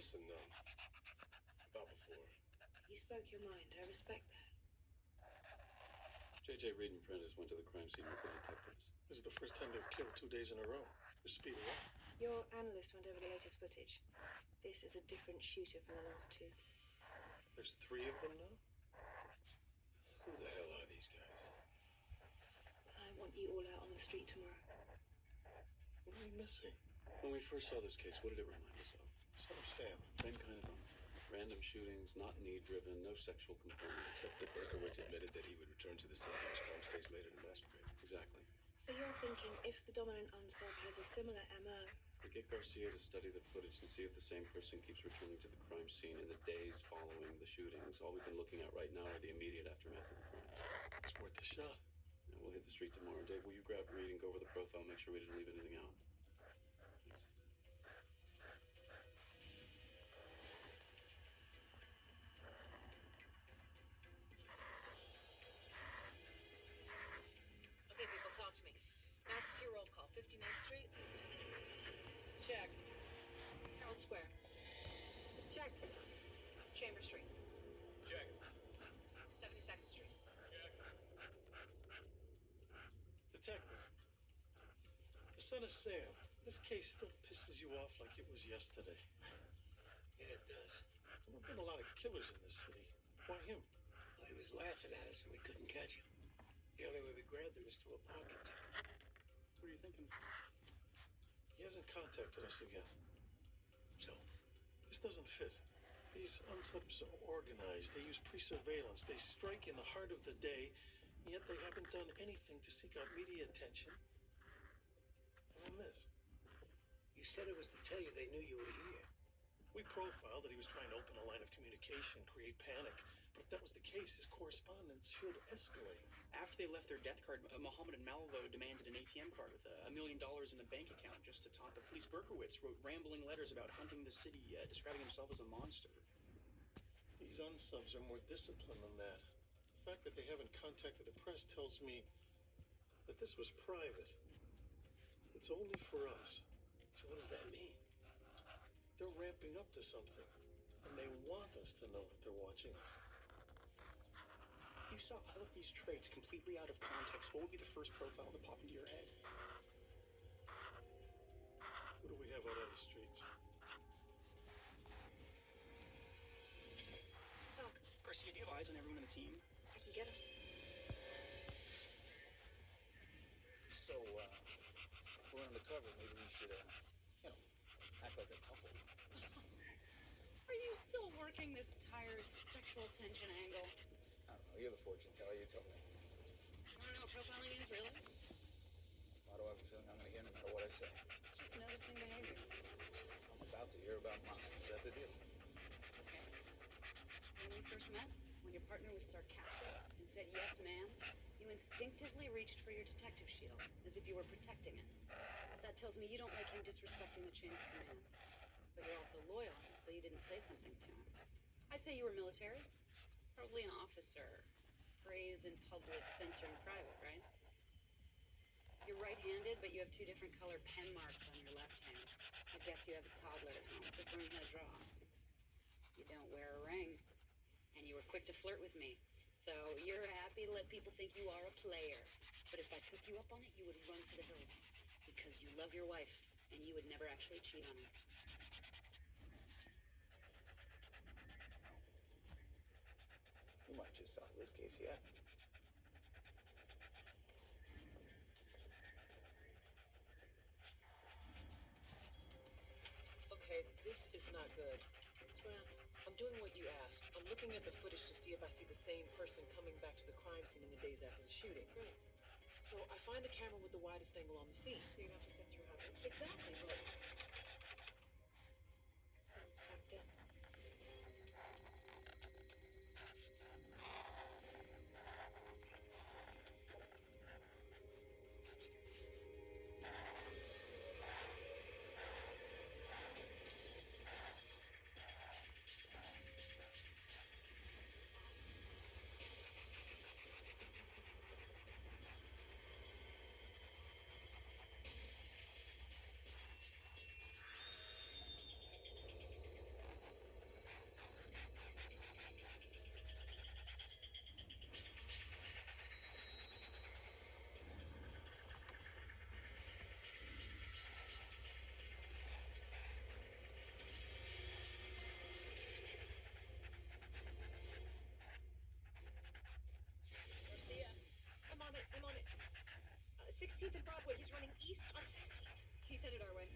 listen, about before. You spoke your mind. I respect that. J.J. Reed and Prentice went to the crime scene with the detectives. This is the first time they've killed 2 days in a row. They're speeding up. Your analyst went over the latest footage. This is a different shooter from the last two. There's 3 of them now? Who the hell are these guys? I want you all out on the street tomorrow. What are we missing? When we first saw this case, what did it remind us of? Son of Sam. Same kind of homicide. Random shootings, not need-driven, no sexual component. Except that Berkowitz admitted that he would return to the same house farm space later to masturbate. Exactly. So you're thinking if the dominant unsub has a similar MO... We get Garcia to study the footage and see if the same person keeps returning to the crime scene in the days following the shootings. All we've been looking at right now are the immediate aftermath of the crime. It's worth a shot. And we'll hit the street tomorrow. Dave, will you grab Reed and go over the profile, make sure we didn't leave anything out? Okay, people, talk to me. Ask your roll call. 59th Street? Check. Herald Square? Check. Chamber Street? Check. 72nd Street? Detective. The Son of Sam. This case still pisses you off like it was yesterday. Yeah, it does. There have been a lot of killers in this city. Why him? Well, he was laughing at us and we couldn't catch him. The only way we grabbed him was through a pocket. What are you thinking? He hasn't contacted us again. So, This doesn't fit. These unsubs are organized. They use pre-surveillance. They strike in the heart of the day, and yet they haven't done anything to seek out media attention. And then this. you said it was to tell you they knew you were here. We profiled that he was trying to open a line of communication, create panic. But if that was the case, his correspondence should escalate. After they left their death card, Mohammed and Malvo demanded an ATM card with $1 million in the bank account just to taunt the police. Berkowitz wrote rambling letters about hunting the city, describing himself as a monster. These unsubs are more disciplined than that. The fact that they haven't contacted the press tells me that this was private. It's only for us. So what does that mean? They're ramping up to something, and they want us to know that they're watching us. If you saw all of these traits completely out of context, what would be the first profile to pop into your head? Who do we have out on the streets? Talk. Garcia, do you have eyes on everyone on the team? I can get him. So, we're undercover. Maybe we should, act like a couple. Are you still working this tired sexual tension angle? I don't know. You're the fortune teller. You tell me. I don't know what profiling is, really. Why do I have a feeling I'm going to hear no matter what I say? It's just noticing behavior. I'm about to hear about mine. Is that the deal? Okay. When we first met, when your partner was sarcastic and said, "Yes, ma'am," you instinctively reached for your detective shield, as if you were protecting it. That tells me you don't like him disrespecting the chain of command. But you're also loyal, so you didn't say something to him. I'd say you were military. Probably an officer. Praise in public, censor in private, right? You're right-handed, but you have 2 different color pen marks on your left hand. I guess you have a toddler at home, just learning how to draw. You don't wear a ring. And you were quick to flirt with me. So you're happy to let people think you are a player. But if I took you up on it, you would run for the hills. Because you love your wife, and you would never actually cheat on her. You might just solve this case yet. Okay, this is not good. I'm doing what you asked. I'm looking at the footage to see if I see the same person coming back to the crime scene in the days after the shootings. Right. So I find the camera with the widest angle on the scene. So you have to set your house. Exactly, but... So it's backed up. 16th and Broadway. He's running east on 16th. He's headed our way.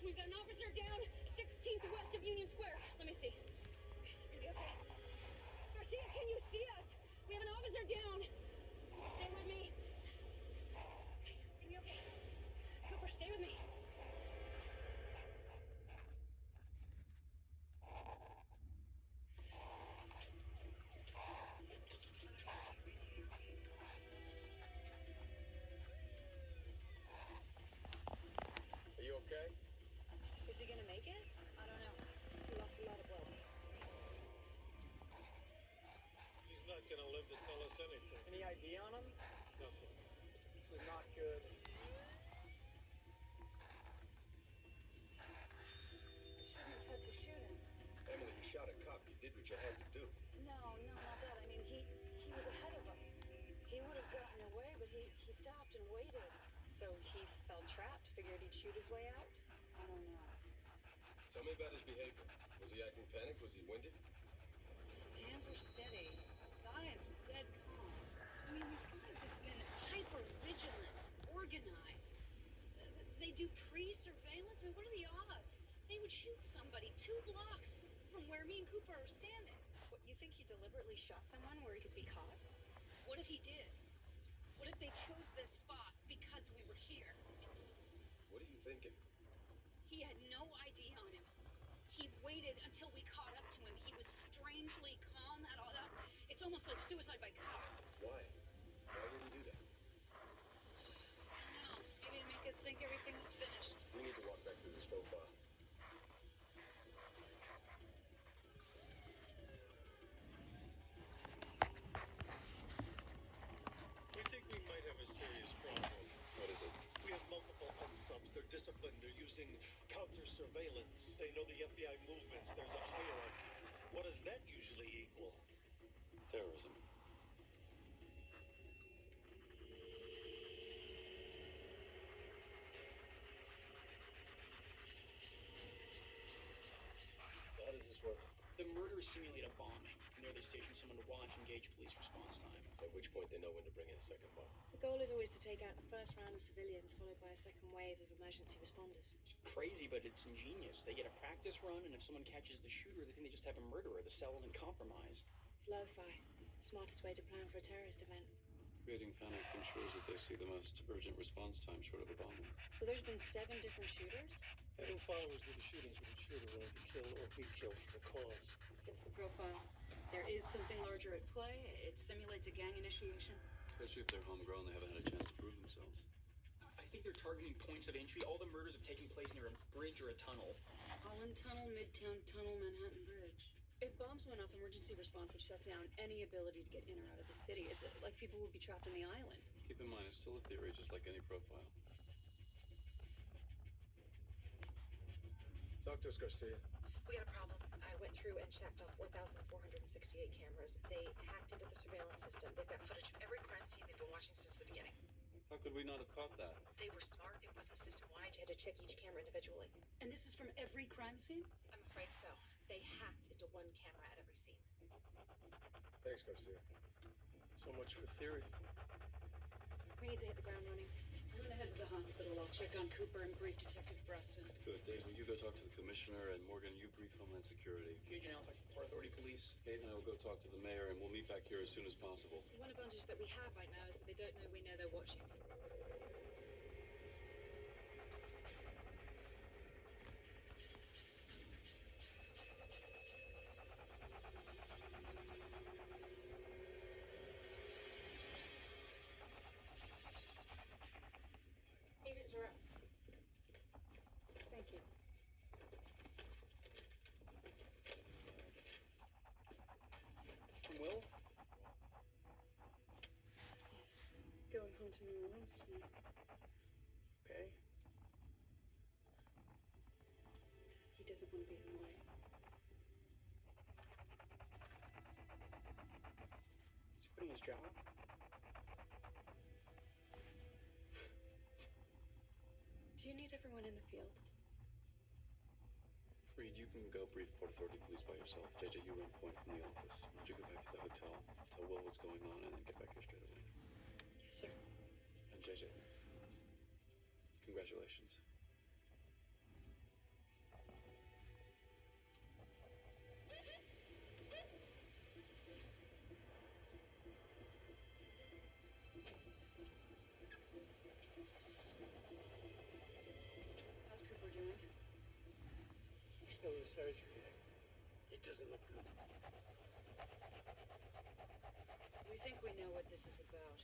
We've got an officer down, 16th west of Union Square. Let me see. Are you okay? Garcia, can you see us? We have an officer down. Stay with me. Are you okay? Cooper, stay with me. Are you okay? Is he gonna make it? I don't know. He lost a lot of blood. He's not gonna live to tell us anything. Any ID on him? Nothing. This is not good. Shouldn't have had to shoot him. Emily, you shot a cop. You did what you had to do. No, not that. I mean, he was ahead of us. He would have gotten away, but he stopped and waited. So he felt trapped, figured he'd shoot his way out? I don't know. Tell me about his behavior. Was he acting panicked? Was he winded? His hands were steady. His eyes were dead calm. I mean, these guys have been hyper vigilant, organized. They do pre-surveillance. I mean, what are the odds? They would shoot somebody 2 blocks from where me and Cooper are standing. What, you think he deliberately shot someone where he could be caught? What if he did? What if they chose this spot because we were here? What are you thinking? He had no ID on him. He waited until we caught up to him. He was strangely calm. It's almost like suicide by cop. Why? Why would he do that? No, maybe to make us think everything was finished. We need to walk back through this profile. We think we might have a serious problem. What is it? We have multiple unsubs. They're disciplined. They're using counter-surveillance. They know the FBI movements. There's a hierarchy. What does that usually equal? Terrorism. How does this work? The murders simulate a bombing. From there, they station someone to watch and gauge police response time. At which point they know when to bring in a second bomb. The goal is always to take out the first round of civilians, followed by a second wave of emergency responders. It's crazy, but it's ingenious. They get a practice run, and if someone catches the shooter, they think they just have a murderer. The cell isn't compromised. It's lo-fi. Smartest way to plan for a terrorist event. Creating panic ensures that they see the most urgent response time short of a bombing. So there's been 7 different shooters? Having followers do the shootings with a shooter willing to kill or be killed for the cause. Fits the profile. There is something larger at play. It simulates a gang initiation. Especially if they're homegrown, they haven't had a chance to prove themselves. I think they're targeting points of entry. All the murders have taken place near a bridge or a tunnel. Holland Tunnel, Midtown Tunnel, Manhattan Bridge. If bombs went off, emergency response would shut down any ability to get in or out of the city. It's like people would be trapped on the island. Keep in mind, it's still a theory, just like any profile. Talk to us, Garcia. We got a problem. I went through and checked all 4,468 cameras. They hacked into the surveillance system. They've got footage of every crime scene they've been watching since the beginning. How could we not have caught that? They were smart. It was a system-wide. You had to check each camera individually. And this is from every crime scene? I'm afraid so. They hacked into one camera at every scene. Thanks, Garcia. So much for theory. We need to hit the ground running. I'm gonna head to the hospital. I'll check on Cooper and brief Detective Preston. Good. Dave, will you go talk to the commissioner, and Morgan, you brief Homeland Security. Gage and I'll talk to Port Authority Police. Kate and I will go talk to the mayor, and we'll meet back here as soon as possible. One advantage that we have right now is that they don't know we know they're watching. doesn't want to be in the way. Is he quitting his job? Do you need everyone in the field? Reed, you can go brief Port Authority Police by yourself. JJ, you run point from the office. Would you go back to the hotel, tell Will what's going on, and then get back here straight away? Yes, sir. And JJ, congratulations. How's Cooper doing? He's still in surgery. It doesn't look good. We think we know what this is about.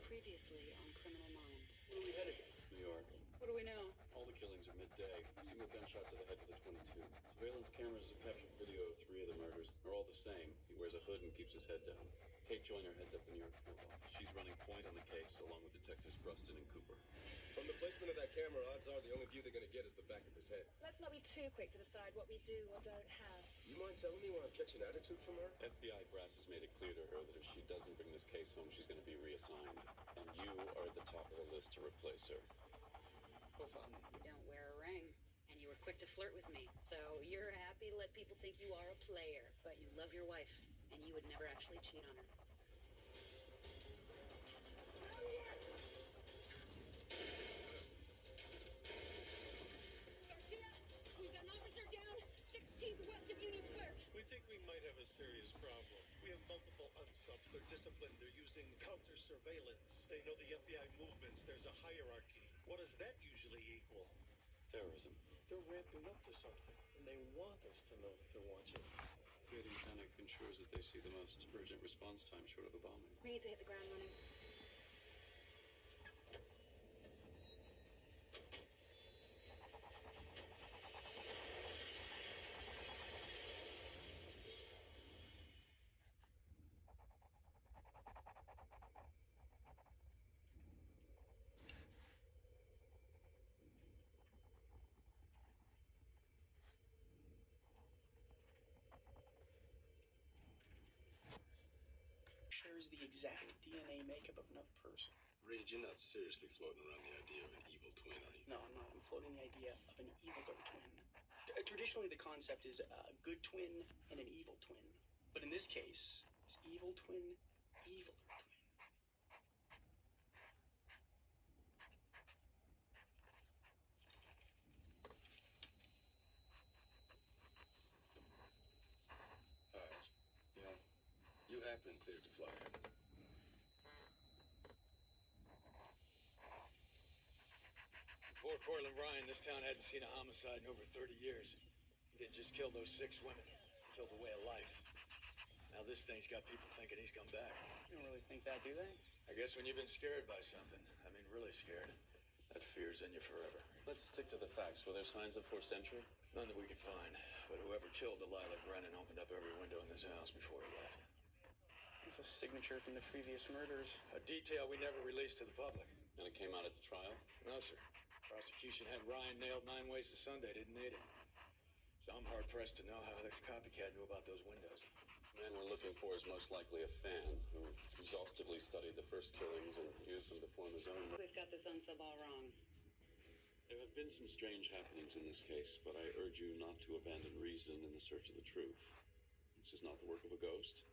Previously on Criminal Minds. Where are we headed? New York. What do we know? All the killings are midday. Single gunshot to the head with a .22. Surveillance cameras have captured video of 3 of the murders. They're all the same. He wears a hood and keeps his head down. Kate Joyner heads up the New York field office. She's running point on the case, along with Detectives Bruston and Cooper. From the placement of that camera, odds are the only view they're gonna get is the back of his head. Let's not be too quick to decide what we do or don't have. You mind telling me where I'm catching attitude from her? FBI brass has made it clear to her that if she doesn't bring this case home, she's going to be reassigned. And you are at the top of the list to replace her. Well, fun. You don't wear a ring, and you were quick to flirt with me. So you're happy to let people think you are a player, but you love your wife, and you would never actually cheat on her. Garcia, we've got an officer down, 16th west of Union Square. We think we might have a serious problem. We have multiple unsubs. They're disciplined. They're using counter surveillance. They know the FBI movements. There's a hierarchy. What does that usually equal? Terrorism. They're ramping up to something, and they want us to know that they're watching. Creating panic ensures that they see the most urgent response time short of a bombing. We need to hit the ground running. Shares the exact DNA makeup of another person. Reed, you're not seriously floating around the idea of an evil twin, are you? No, I'm not. I'm floating the idea of an evil twin. Traditionally, the concept is a good twin and an evil twin. But in this case, it's evil twin, evil twin. Alright. You have been cleared to fly. Before Cortland Ryan, this town hadn't seen a homicide in over 30 years. He didn't just kill those 6 women. He killed a way of life. Now this thing's got people thinking he's come back. You don't really think that, do they? I guess when you've been scared by something, I mean really scared, that fear's in you forever. Let's stick to the facts. Were there signs of forced entry? None that we could find. But whoever killed Delilah Brennan opened up every window in this house before he left. It's a signature from the previous murders. A detail we never released to the public. And it came out at the trial? No, sir. Prosecution had Ryan nailed 9 ways to Sunday, didn't need it. So I'm hard pressed to know how this copycat knew about those windows. The man we're looking for is most likely a fan who exhaustively studied the first killings and used them to form his own. We've got this unsub all wrong. There have been some strange happenings in this case, but I urge you not to abandon reason in the search of the truth. This is not the work of a ghost.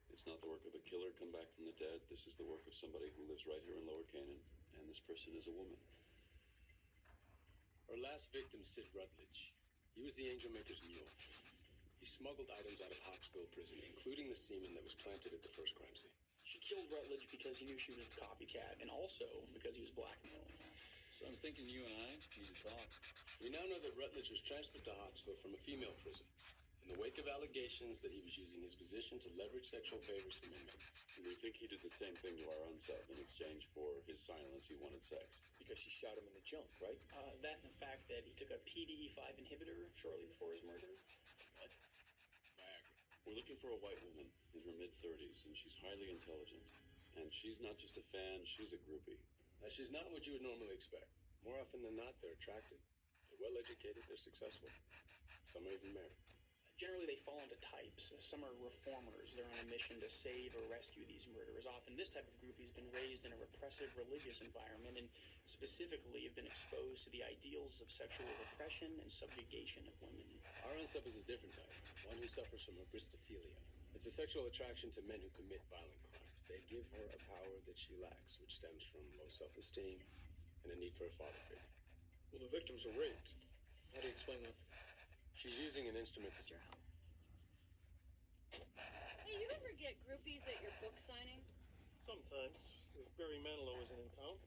It's not the work of a killer come back from the dead. This is the work of somebody who lives right here in Lower Canaan, and this person is a woman. Our last victim, Sid Rutledge. He was the Angel Maker's mule. He smuggled items out of Hawksville prison, including the semen that was planted at the first crime scene. She killed Rutledge because he knew she was the copycat, and also because he was blackmailed. So I'm thinking you and I need to talk. We now know that Rutledge was transferred to Hawksville from a female prison, in the wake of allegations that he was using his position to leverage sexual favors from inmates. And we think he did the same thing to our unsub. In exchange for his silence, he wanted sex. Because she shot him in the junk, right? That and the fact that he took a PDE5 inhibitor shortly before his murder. What? Viagra. We're looking for a white woman in her mid-30s, and she's highly intelligent. And she's not just a fan, she's a groupie. Now, she's not what you would normally expect. More often than not, they're attractive, they're well-educated, they're successful. Some are even married. Generally, they fall into types. Some are reformers. They're on a mission to save or rescue these murderers. Often, this type of groupie has been raised in a repressive religious environment and specifically have been exposed to the ideals of sexual repression and subjugation of women. Our unsub is a different type, one who suffers from abristophilia. It's a sexual attraction to men who commit violent crimes. They give her a power that she lacks, which stems from low self-esteem and a need for a father figure. Well, the victims were raped. How do you explain that? She's using an instrument to... Your help. Hey, you ever get groupies at your book signing? Sometimes, if Barry Manilow isn't in town.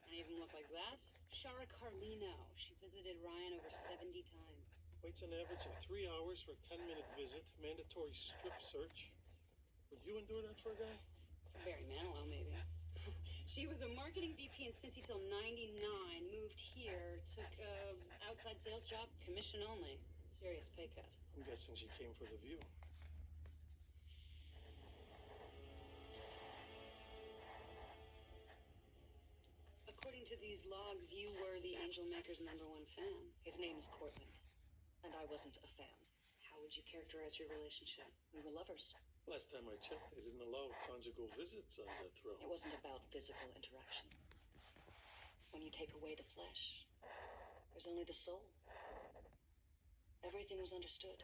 Any of them look like that? Shara Carlino. She visited Ryan over 70 times. Waits an average of 3 hours for a 10-minute visit. Mandatory strip search. Would you endure that for a guy? For Barry Manilow, maybe. She was a marketing VP in Cincy till 99, moved here, took a outside sales job, commission only. Serious pay cut. I'm guessing she came for the view. According to these logs, you were the Angel Maker's #1 fan. His name's Cortland, and I wasn't a fan. How would you characterize your relationship? We were lovers. Last time I checked, they didn't allow conjugal visits on death row. It wasn't about physical interaction. When you take away the flesh, there's only the soul. Everything was understood.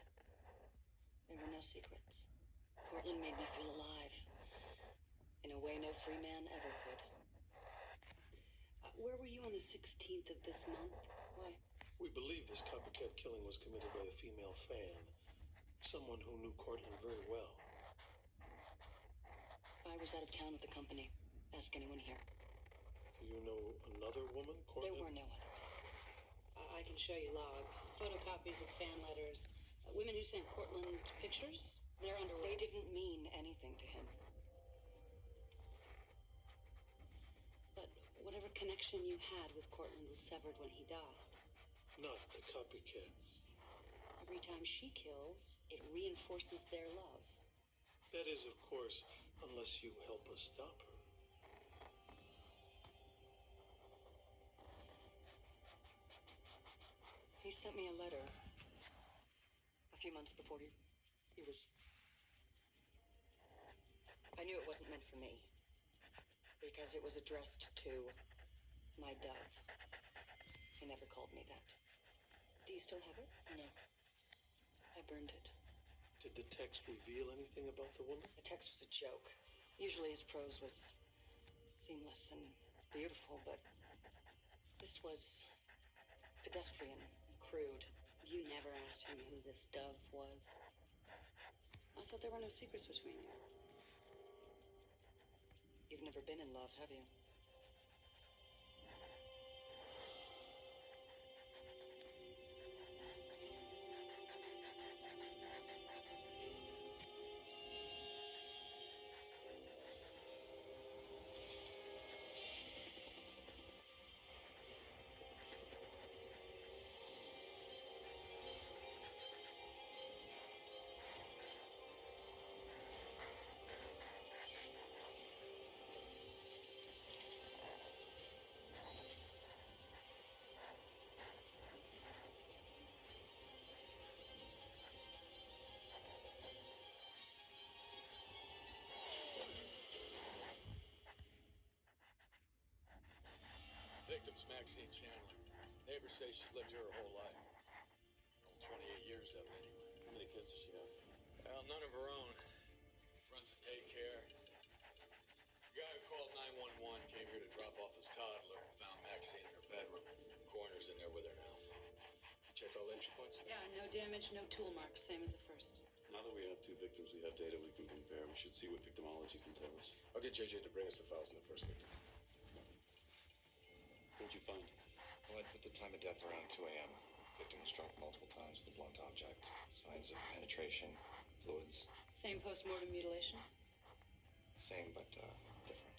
There were no secrets. Cortland made me feel alive. In a way no free man ever could. Where were you on the 16th of this month? Why? We believe this copycat killing was committed by a female fan. Someone who knew Cortland very well. I was out of town with the company. Ask anyone here. Do you know another woman, Cortland? There were no others. I can show you logs, photocopies of fan letters. Women who sent Cortland pictures, they're underway. They didn't mean anything to him. But whatever connection you had with Cortland was severed when he died. Not the copycats. Every time she kills, it reinforces their love. That is, of course, unless you help us stop her. He sent me a letter a few months before he was... I knew it wasn't meant for me, because it was addressed to my dove. He never called me that. Do you still have it? No. I burned it. Did the text reveal anything about the woman? The text was a joke. Usually his prose was seamless and beautiful, but this was pedestrian, crude. You never asked him who this dove was. I thought there were no secrets between you. You've never been in love, have you? Maxine Chandler. Neighbors say she's lived here her whole life. 28 years of it, anyway. How many kids does she have? Well, none of her own. Runs a daycare. The guy who called 911 came here to drop off his toddler. Found Maxine in her bedroom. Coroner's in there with her now. Check all entry points? Yeah, no damage, no tool marks, same as the first. Now that we have two victims, we have data we can compare. We should see what victimology can tell us. I'll get JJ to bring us the files on the first victim. What'd you find? Well, I put the time of death around 2 a.m. Victim was struck multiple times with a blunt object. Signs of penetration, fluids. Same post-mortem mutilation? Same, but different.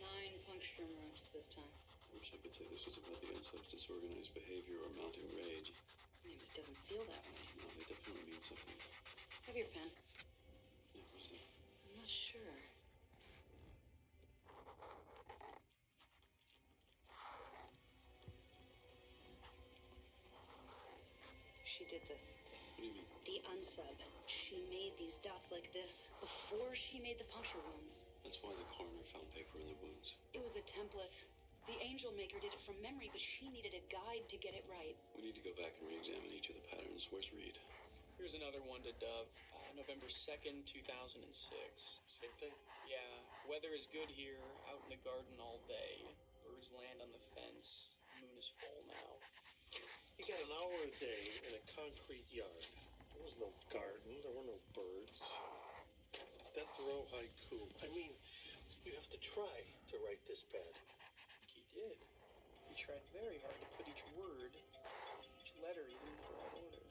9 puncture marks this time. I wish I could say this was about the NSAID's disorganized behavior or mounting rage. Yeah, but it doesn't feel that way. No, they definitely mean something. Have your pen. Yeah, what is it? I'm not sure. She did this. What do you mean? The unsub. She made these dots like this before she made the puncture wounds. That's why the coroner found paper in the wounds. It was a template. The angel maker did it from memory, but she needed a guide to get it right. We need to go back and re-examine each of the patterns. Where's Reed? Here's another one to Dove. November 2nd, 2006. Same thing. Yeah, weather is good here, out in the garden all day. Birds land on the fence. Moon is full now. You got an hour a day in a concrete yard. There was no garden. There were no birds. Death row haiku. I mean, you have to try to write this bad. He did. He tried very hard to put each word, each letter even in the right order.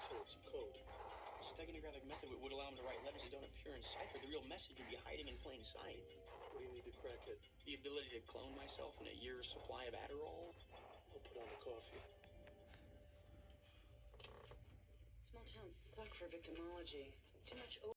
So it's code. A steganographic method would allow him to write letters that don't appear in cipher. The real message would be hiding in plain sight. What do you need to crack it? The ability to clone myself in a year's supply of Adderall. I'll put on the coffee. Small towns suck for victimology. Too much